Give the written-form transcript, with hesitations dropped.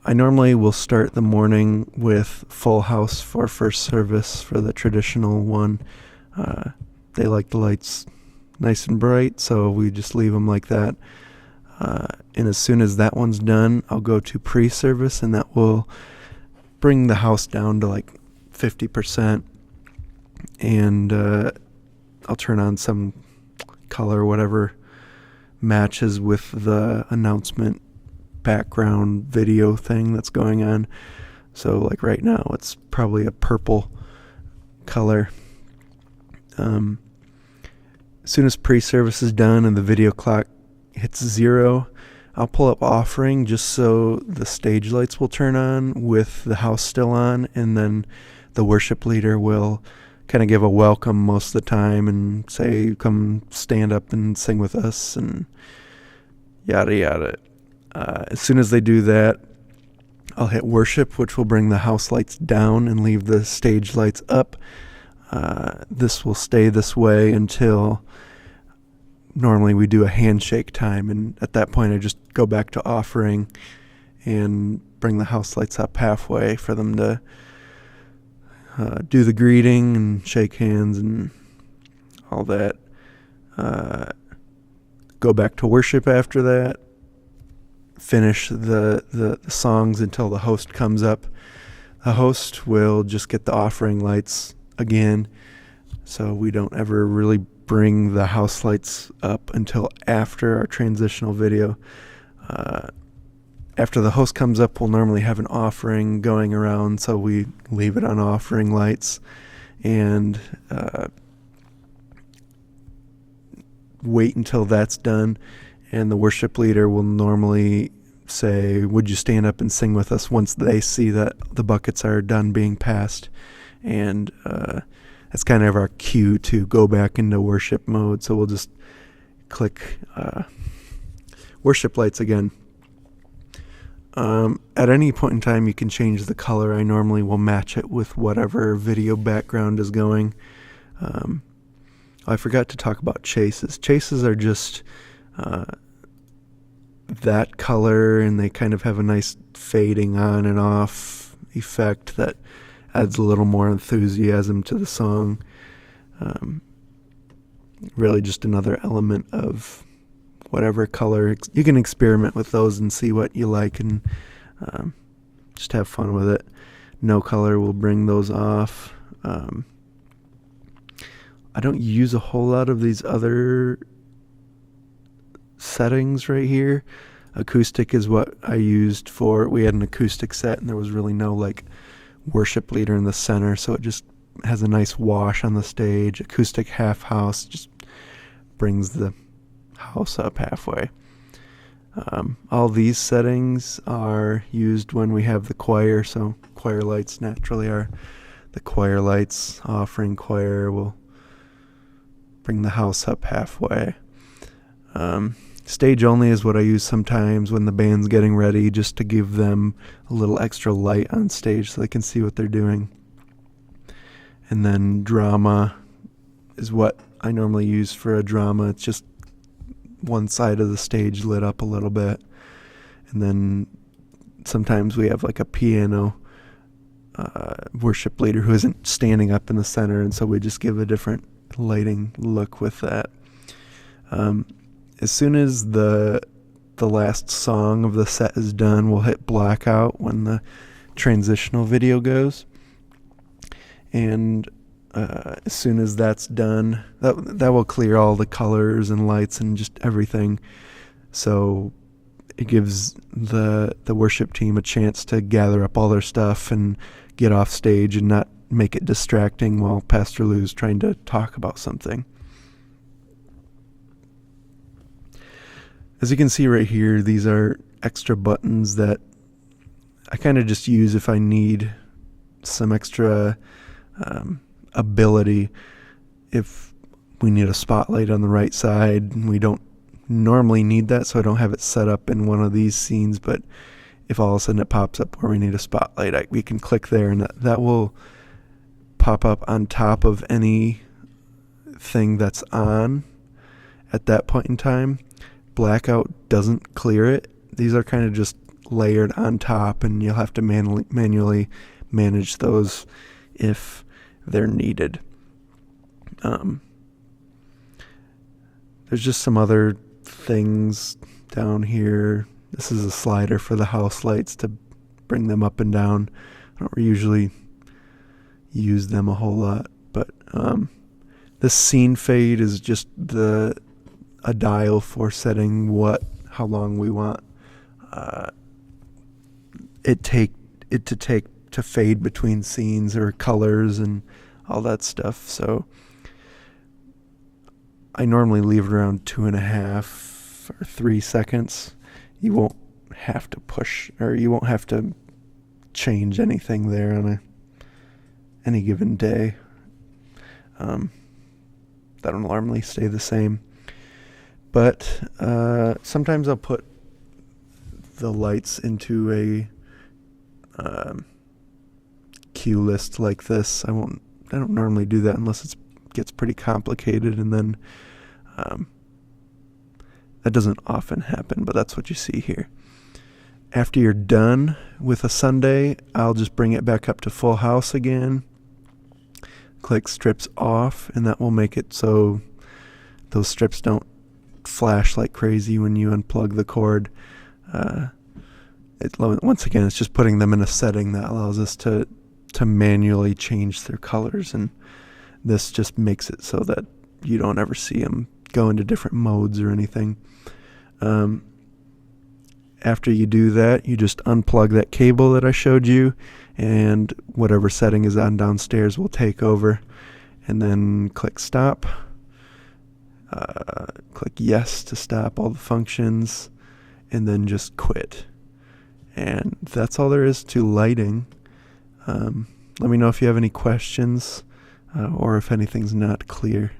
I normally will start the morning with Full House for first service for the traditional one. They like the lights nice and bright, so we just leave them like that. And as soon as that one's done, I'll go to pre-service, and that will bring the house down to like 50%. And I'll turn on some color, whatever matches with the announcement background video thing that's going on. So like right now it's probably a purple color. As soon as pre-service is done and the video clock hits 0, I'll pull up offering just so the stage lights will turn on with the house still on, and then the worship leader will kind of give a welcome most of the time and say, come stand up and sing with us and yada yada. As soon as they do that, I'll hit worship, which will bring the house lights down and leave the stage lights up. This will stay this way until normally we do a handshake time, and at that point I just go back to offering and bring the house lights up halfway for them to do the greeting and shake hands and all that. Go back to worship after that. Finish the songs until the host comes up. The host will just get the offering lights again, so we don't ever really bring the house lights up until after our transitional video. After the host comes up, we'll normally have an offering going around, so we leave it on offering lights and wait until that's done. And the worship leader will normally say, would you stand up and sing with us, once they see that the buckets are done being passed. And that's kind of our cue to go back into worship mode. So we'll just click worship lights again. At any point in time, you can change the color. I normally will match it with whatever video background is going. I forgot to talk about chases. Chases are just that color, and they kind of have a nice fading on and off effect that adds a little more enthusiasm to the song. Really just another element of whatever color. You can experiment with those and see what you like, and just have fun with it. No color will bring those off. I don't use a whole lot of these other settings right here. Acoustic is what I used for, we had an acoustic set and there was really no like worship leader in the center, so it just has a nice wash on the stage. Acoustic half house just brings the house up halfway. All these settings are used when we have the choir, so choir lights naturally are the choir lights. Offering choir will bring the house up halfway. Stage only is what I use sometimes when the band's getting ready, just to give them a little extra light on stage so they can see what they're doing. And then drama is what I normally use for a drama. It's just one side of the stage lit up a little bit. And then sometimes we have like a piano worship leader who isn't standing up in the center, and so we just give a different lighting look with that. As soon as the last song of the set is done, we'll hit blackout when the transitional video goes. And as soon as that's done, that will clear all the colors and lights and just everything. So it gives the worship team a chance to gather up all their stuff and get off stage and not make it distracting while Pastor Lou's trying to talk about something. As you can see right here, these are extra buttons that I kind of just use if I need some extra ability. If we need a spotlight on the right side, we don't normally need that, so I don't have it set up in one of these scenes, but if all of a sudden it pops up where we need a spotlight, we can click there, and that will pop up on top of anything that's on at that point in time. Blackout doesn't clear it. These are kind of just layered on top, and you'll have to manually manage those if they're needed. There's just some other things down here. This is a slider for the house lights to bring them up and down. I don't usually use them a whole lot, but this scene fade is just a dial for setting how long we want it to fade between scenes or colors and all that stuff. So I normally leave it around 2.5 or 3 seconds. You won't have to push, or you won't have to change anything there on any given day. That'll normally stay the same. But sometimes I'll put the lights into a cue list like this. I don't normally do that unless it gets pretty complicated, and then that doesn't often happen, but that's what you see here. After you're done with a Sunday, I'll just bring it back up to full house again. Click strips off, and that will make it so those strips don't flash like crazy when you unplug the cord. Once again, it's just putting them in a setting that allows us to manually change their colors, and this just makes it so that you don't ever see them go into different modes or anything. After you do that, you just unplug that cable that I showed you, and whatever setting is on downstairs will take over. And then click stop. Click yes to stop all the functions, and then just quit. And that's all there is to lighting. Let me know if you have any questions or if anything's not clear.